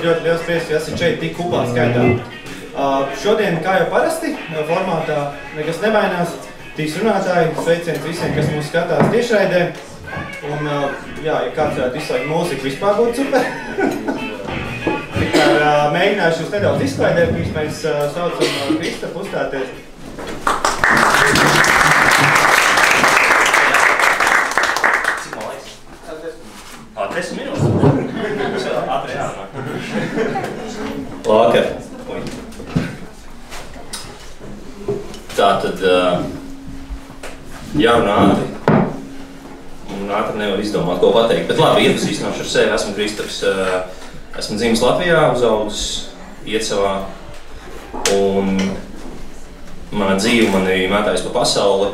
ļoti liels prieks, ka esat šeit tik kuplā skaitā. Šodien, kā jau parasti, formātā nekas nemainās. Trīs runātāji, sveiciens visiem, kas mūs skatās tiešraidē. Un, jā, ja kāds varētu izslēgt mūziku, vispār būtu super. Tikkār mēģināšu jūs nedaudz izklaidēt, pirms mēs saucam Kristapu uzstāties. Cik man laiks? 10 minūtes? Ātri jānāk. Labvakar. Tātad jārunā ātri. Un ātri nevar izdomāt, ko pateikt. Bet labi, iepazīstināšu ar sevi. Esmu Kristaps. Esmu dzimis Latvijā, uzaudzis Iecavā. Un mana dzīve mani mētājas pa pasauli.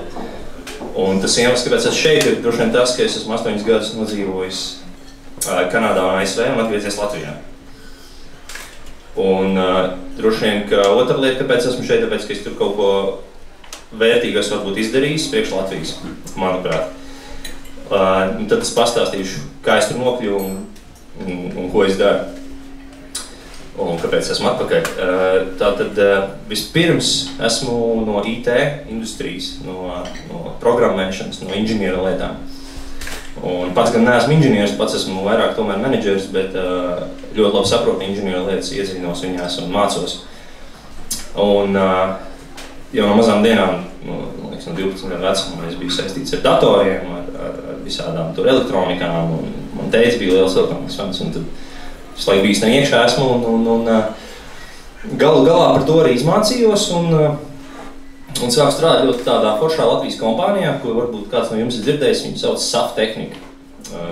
Un tas iemesls, kāpēc es šeit, ir droši vien tas, ka es esmu 8 gadus nodzīvojis Kanādā un ASV un atgriezies Latvijā. Un droši vien, ka otra lieta, kāpēc esmu šeit, tāpēc, ka es tur kaut ko vērtīgu esmu varbūt izdarījis priekš Latvijas, manuprāt. Tad es pastāstīšu, kā es tur nokļuvu un ko es daru. Un kāpēc esmu atpakaļ. Tātad vispirms esmu no IT industrijas, no programmēšanas, no inženiera lietām. Un pats gan neesmu inženieris, pats esmu vairāk tomēr menedžeris, bet ļoti labi saprotu inženiera lietas, iedziļinos viņās un mācos. Un jau no mazām dienām, no 12 gadu vecumā, es biju saistīts ar datoriem, ar visādām tur elektronikām, un man teica bija liels elektronikas fans, un tad visu laiku bijis iekšā esmu, un galu galā par to arī izmācījos, un sāku strādāt ļoti tādā foršā Latvijas kompānijā, ko varbūt kāds no jums ir dzirdējis, viņu sauc SAF Tehnika.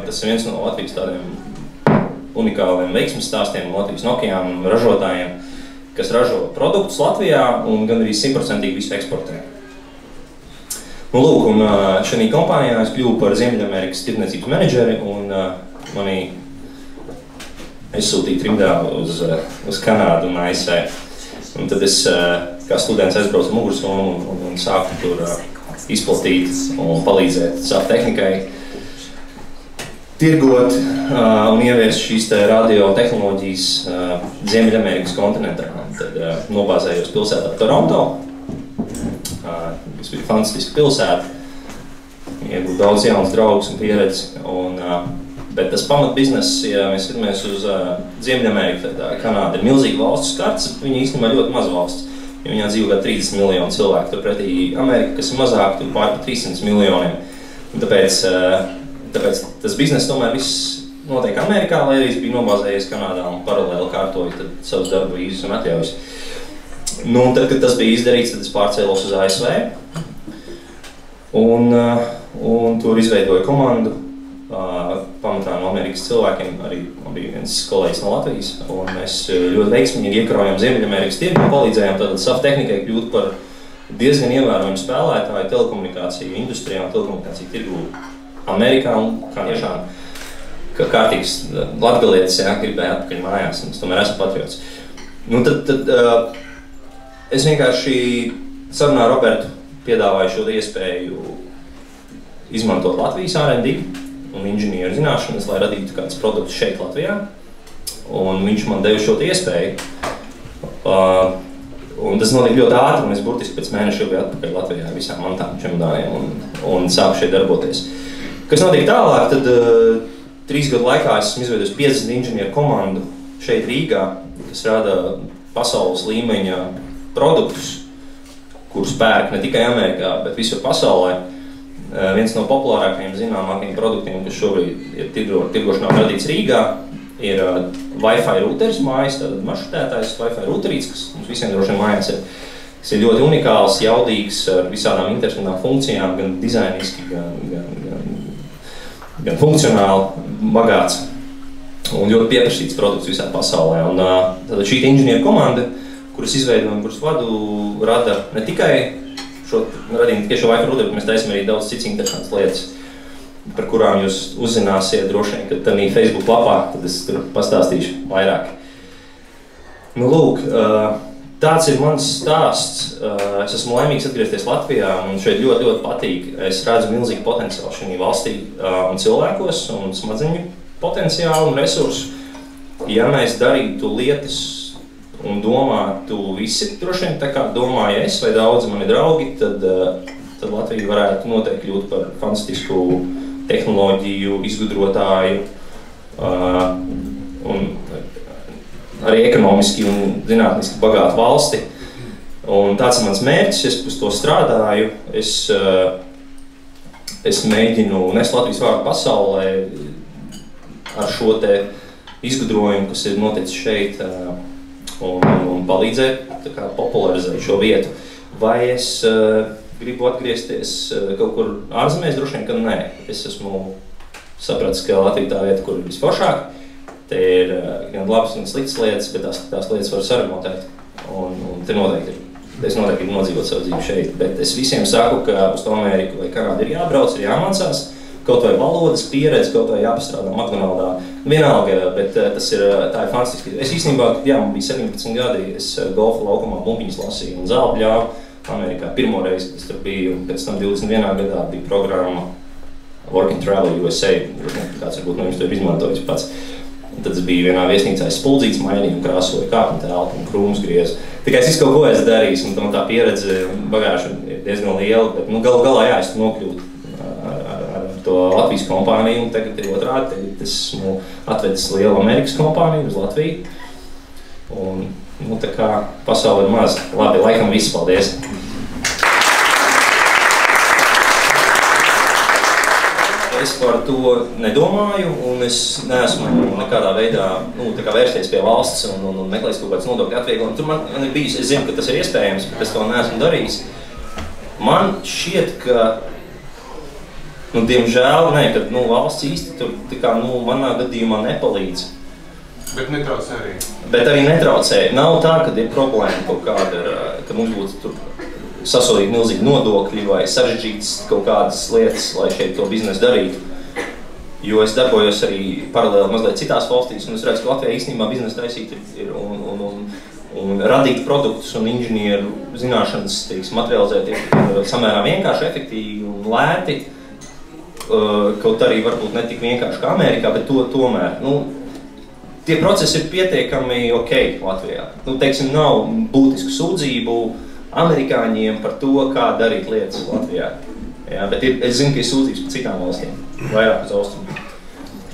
Tas ir viens no Latvijas tādiem unikāliem veiksmes stāstiem, Latvijas Nokijām un ražotājiem, kas ražo produktus Latvijā un gan arī 100% visu eksportē. Nu, lūk, un šajā kompānijā es kļuvu par Ziemeļamerikas tirdzniecības menedžeri un mani aizsūtīja trimdā uz Kanādu un ASV. Un tad es kā students aizbraucu ar mugursomu un sāku tur izplatīt un palīdzēt SAF Tehnikai tirgot un ieviest šīs radiotehnoloģijas Ziemeļamerikas kontinentā. Tad nobāzējos pilsētā Toronto. Tas bija fantastiska pilsēta. Iegūtu daudz jaunas draugus un pieredzi. Bet tas pamatbizness, ja mēs skatāmies uz Ziemeļameriku, tad Kanāda ir milzīga valsts kartes, bet viņa īstenībā ļoti maz valsts. Jo viņā dzīvo kā 30 miljoni cilvēku, turpretī Amerika, kas ir mazāk, tur pār 300 miljoniem. Un tāpēc tas bizness tomēr viss notiek Amerikā, lai arī es biju nobāzējies Kanādā un paralēli kārtoju tad savus darba vīzas un atļaujas. Nu, un tad, kad tas bija izdarīts, tad es pārcēlos uz ASV un tur izveidoju komandu. Pamatā no Amerikas cilvēkiem, arī bija viens kolēģis no Latvijas, un mēs ļoti veiksmīgi iekarojam Ziemeļamerikas tirgu un palīdzējām tātad SAF Tehnikai kļūt par diezgan ievērojumu spēlētāju telekomunikāciju industrijā un telekomunikāciju tirgu Amerikā un kā tiešām ka kārtīgs latgalietis, gribēja atpakaļ mājās, un es tomēr esmu patriots. Nu, tad es vienkārši sarunā ar Robertu piedāvāju šo iespēju izmantot Latvijas R&D un inženieru zināšanas, lai radītu kādus produktus šeit Latvijā. Un viņš man deva šo iespēju. Un tas notika ļoti ātri, un es burtiski pēc mēneša jau biju atpakaļ Latvijā ar visām mantām čemodāniem un sāku šeit darboties. Kas notika tālāk, tad 3 gadu laikā esmu izveidojis 50 inženieru komandu šeit Rīgā, kas rada pasaules līmeņa produktus, kurus pērk ne tikai Amerikā, bet visur pasaulē. Viens no populārākajiem zināmākajiem produktiem, kas šobrīd ir tirgošanā radīts Rīgā, ir Wi-Fi routeris mājas, tātad maršrutētājs Wi-Fi routerīts, kas mums visiem droši vien mājās ir. Tas ir ļoti unikāls, jaudīgs, ar visādām interesantām funkcijām, gan dizainiski, gan funkcionāli, bagāts un ļoti pieprasīts produkts visā pasaulē. Un tātad šī inženieru komanda, kuras izveidoju un kuras vadu, rada ne tikai radījām tikai šo Wi-Fi routeri, bet mēs taisam arī daudz cits interesants lietas, par kurām jūs uzzināsiet droši vien, kad tādā Facebook lapā, tad es tur pastāstīšu vairāk. Nu, lūk, tāds ir mans stāsts. Es esmu laimīgs atgriezties Latvijā, un šeit ļoti, ļoti patīk. Es redzu milzīgu potenciālu šajā valstī un cilvēkos, un smadzeņu potenciālu un resursu. ja mēs darītu lietas un domātu visi, droši vien tā kā domāju es vai daudzi mani draugi, tad Latvija varētu noteikti kļūt par fantastisku tehnoloģiju, izgudrotāju un arī ekonomiski un zinātniski bagātu valsti. Un tāds ir mans mērķis, es uz to strādāju, es mēģinu nest Latvijas vārdu pasaulē ar šo te izgudrojumu, kas ir noticis šeit, un palīdzēt tā kā popularizēt šo vietu. Vai es gribu atgriezties kaut kur ārzemēs? Droši vien, ka nē. Es esmu sapratis, ka Latvija tā vieta, kur ir visforšāk. Te ir gan labas un sliktas lietas, bet tās lietas var saremontēt. Un te noteikti ir. Es noteikti gribu nodzīvot savu dzīvi šeit, bet es visiem saku, ka uz to Ameriku vai Kanādu ir jābrauc, ir jāmācās, kaut vai valodas pieredze, kaut vai jāpastrādā McDonaldā. Vienalga, bet tā ir fantastiski. Es īstenībā, man bija 17 gadi, es golfa laukumā bumbiņas lasīju un zeltu ļāvu Amerikā. Pirmoreiz, kas tur bija, un pēc tam 21. gadā bija programma Work and Travel USA, kāds varbūt no jums to ir izmantojis pats. Tad es biju vienā viesnīcā, es spuldzīts mainīju un krāsoju kāpņu telpu un krūmus griezu. Tikai es kaut ko esmu darījis, un tā pieredze bagāža ir diezgan liela, bet galu galā jā, es nokļūtu ar to Latvijas kompāniju, un tagad ir otrādi, tagad esmu atvedis lielu Amerikas kompāniju uz Latviju. Un, tā kā pasaule ir maz. Labi, laikam viss, paldies! Es par to nedomāju, un es neesmu nekādā veidā vērsties pie valsts un meklējis kaut kāds nodokļu atvieglojumu. Tur man ir bijis, es zinu, ka tas ir iespējams, bet es to neesmu darījis. Man šķiet, ka, diemžēl, kad valsts īsti tur manā gadījumā nepalīdz. Bet netraucē arī. Bet arī netraucē. Nav tā, ka ir problēma kaut kāda, ka mums būtu tur sasolīt milzīgi nodokļi vai sarežģītas kaut kādas lietas, lai šeit to biznesu darītu. Jo es darbojos arī paralēli mazliet citās valstīs, un es redzu, ka Latvijā īstenībā biznesu taisīt ir un radīt produktus un inženieru zināšanas, materializēt ir samērā vienkārši, efektīvi un lēti. Kaut arī varbūt ne tik vienkārši kā Amerikā, bet tomēr. Tie procesi ir pietiekami ok Latvijā. Teiksim, nav būtisku sūdzību amerikāņiem par to, kā darīt lietas Latvijā. Jā, bet es zinu, ka ir sūdzības par citām valstīm, vairāk uz austrumu.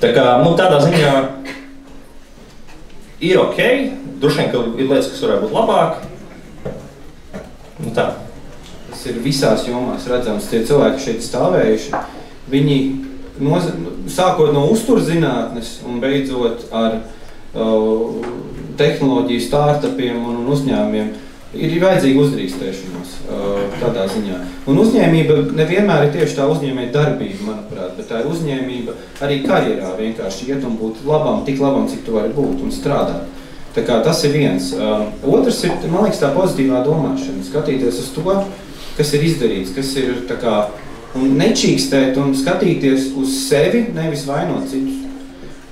Tā kā, tādā ziņā ir ok, droši vien, ka ir lietas, kas varētu būt labāk. Tā. Tas ir visās jomās redzams, tie cilvēki šeit stāvējuši, viņi sākot no uzturzinātnes un beidzot ar tehnoloģiju startupiem un uzņēmumiem, ir vajadzīga uzdrīkstēšanās tādā ziņā. Un uzņēmība nevienmēr ir tieši tā uzņēmēja darbība, manuprāt, bet tā ir uzņēmība arī karjerā vienkārši iet un būt labam, tik labam, cik tu vari būt un strādāt. Tā kā tas ir viens. Otrs ir, man liekas, tā pozitīvā domāšana, skatīties uz to, kas ir izdarīts, kas ir tā kā, un nečīkstēt un skatīties uz sevi, nevis vainot citus.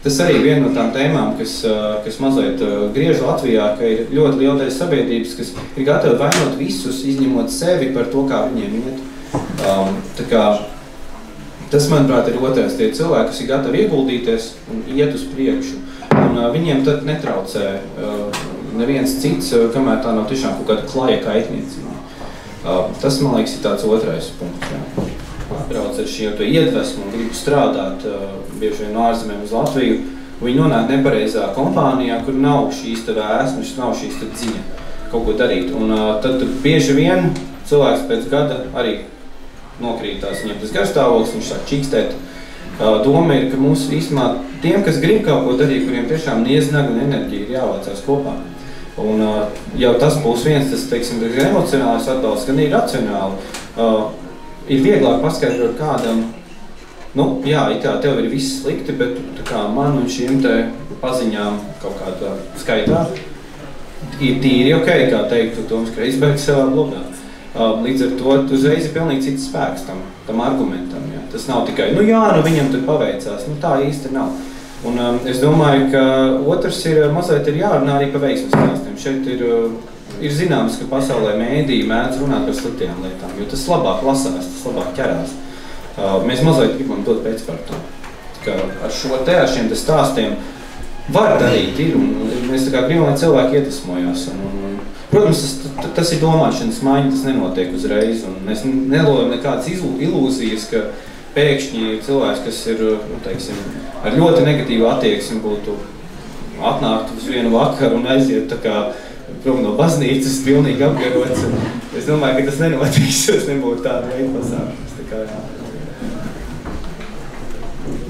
Tas arī viena no tām tēmām, kas mazliet griež Latvijā, ka ir ļoti liela daļa sabiedrības, kas ir gatavi vainot visus, izņemot sevi par to, kā viņiem iet. Tā kā, tas, manuprāt, ir otrais. Tie cilvēki, kas ir gatavi ieguldīties un iet uz priekšu. Un viņiem tad netraucē neviens cits, kamēr tā nav tiešām kaut kāda klaja kaitniecība. Tas, man liekas, ir tāds otrais punkts. Jā. Atbrauc ar šī iedvesmu un gribu strādāt bieži vien no ārzemēm uz Latviju. Viņi nonāk nepareizā kompānijā, kur nav šīs vēsmas, nav šīs ziņa kaut ko darīt. Un tad bieži vien cilvēks pēc gada arī nokrītās. Viņam tas garstāvoklis, viņš sāk čīkstēt. Doma ir, ka mums īstenībā tiem, kas grib kaut ko darīt, kuriem tiešām nieznag un enerģija ir jāvācās kopā. Un jau tas būs viens, tas, teiksim, emocionālais atbalsts, gan ir racionāli. Ir vieglāk paskaidrot kādam, jā, tev ir viss slikti, bet man un šiem te paziņām kaut kādā skaitā ir tīri ok, kā teiktu Toms Kreisbergs savā blogā. Līdz ar to uzreiz ir pilnīgi cits spēks tam argumentam. Jā. Tas nav tikai, viņam tur paveicās, tā īsti nav. Un es domāju, ka otrs ir mazliet jārunā arī par veiksmes stāstiem. Šeit ir zināms, ka pasaulē mēdīji mēdz runāt par sliktajām lietām, jo tas labāk lasās, tas labāk ķerās. Mēs mazliet gribam dot pēc par to. Ar šiem stāstiem var darīt, ir, un mēs tā kā gribam, lai cilvēki iedvesmojās. Protams, tas ir domāšanas maiņa, tas nenotiek uzreiz, un mēs nelojam nekādas ilūzijas, ka pēkšņi cilvēks, kas ir, teiksim, ar ļoti negatīvu attieksmi būtu atnākt uz vienu vakaru un aiziet tā kā prom no baznīcas, pilnīgi apgarots. Es domāju, ka tas nenotiks, tas nebūtu tāda veida pasākums. Tā kā,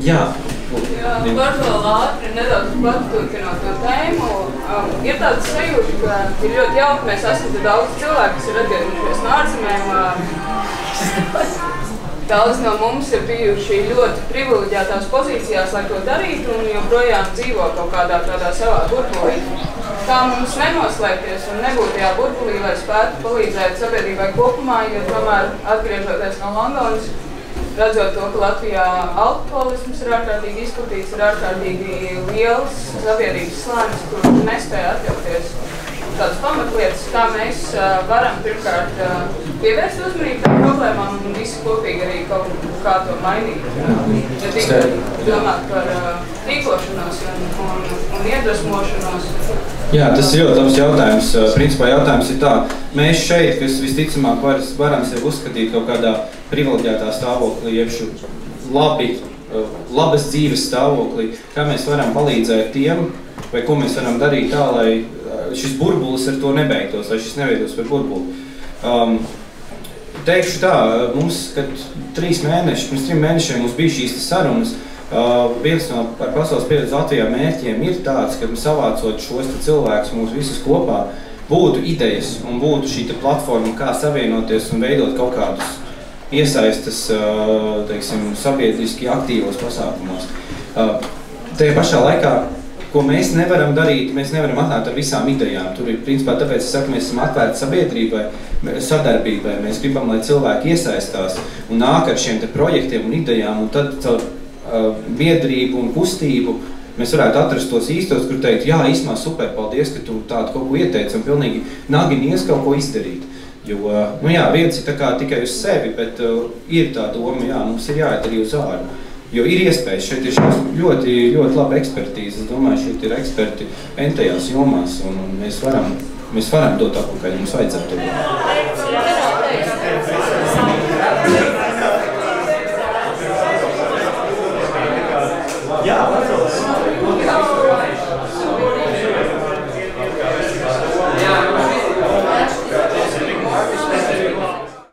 jā. Varu vēl ātri nedaudz paturpināt to tēmu. Ir tāds sajūta, ka ir ļoti jauki, mēs esam daudz cilvēku, kas ir atgriezušies no ārzemēm. Daudz no mums ir bijuši ļoti privileģētās pozīcijās, lai to darītu, un joprojām dzīvo kaut kādā savā burbulī. Kā mums nenoslēpties un nebūt tajā burbulī, lai spētu palīdzēt sabiedrībai kopumā, jo tomēr atgriežoties no Londonas, redzot to, ka Latvijā alkoholisms ir ārkārtīgi izplatīts, ir ārkārtīgi liels sabiedrības slānis, kur nespēja atļauties tādas pamatlietas, kā mēs varam pirmkārt pievērst uzmanību tām problēmām un visi kopīgi arī kaut kā to mainīt. Ja tikai domāt par rīkošanos un iedvesmošanos. Jā, tas ir ļoti labs jautājums. Principā jautājums ir tā, mēs šeit, kas visticamāk varam sevi uzskatīt kaut kādā privileģētā stāvoklī, jebšu labas dzīves stāvoklī, kā mēs varam palīdzēt tiem, vai ko mēs varam darīt tā, lai šis burbulis ar to nebeigtos, lai šis neveidos par burbuli. Teikšu tā, mums, kad pirms 3 mēnešiem mums bija šīs sarunas, viens no par pasaules pieredzi Latvijā mērķiem ir tāds, ka savācot šos cilvēkus mūs visus kopā, būtu idejas un būtu šī platforma, kā savienoties un veidot kaut kādus iesaistas, teiksim, sabiedriski aktīvos pasākumos. Tajā pašā laikā, ko mēs nevaram darīt, mēs nevaram atnākt ar visām idejām. Tur ir, principā, tāpēc es saku, mēs esam atvērti sabiedrībai, sadarbībai. Mēs gribam, lai cilvēki iesaistās un nāk ar šiem te projektiem un idejām, un tad caur biedrību un kustību mēs varētu atrast tos īstos, kur teikt, jā, īsmā super, paldies, ka tu tādu kaut ko ieteici un pilnīgi naginies kaut ko izdarīt. Jo, viens ir tā kā tikai uz sevi, bet ir tā doma, jā, mums ir jāiet arī uz āru. Jo ir iespējas, šeit ir ļoti, ļoti laba ekspertīze. Es domāju, šeit ir eksperti entajās jomās, un mēs varam dot apakaļ, mums vajadzētu to.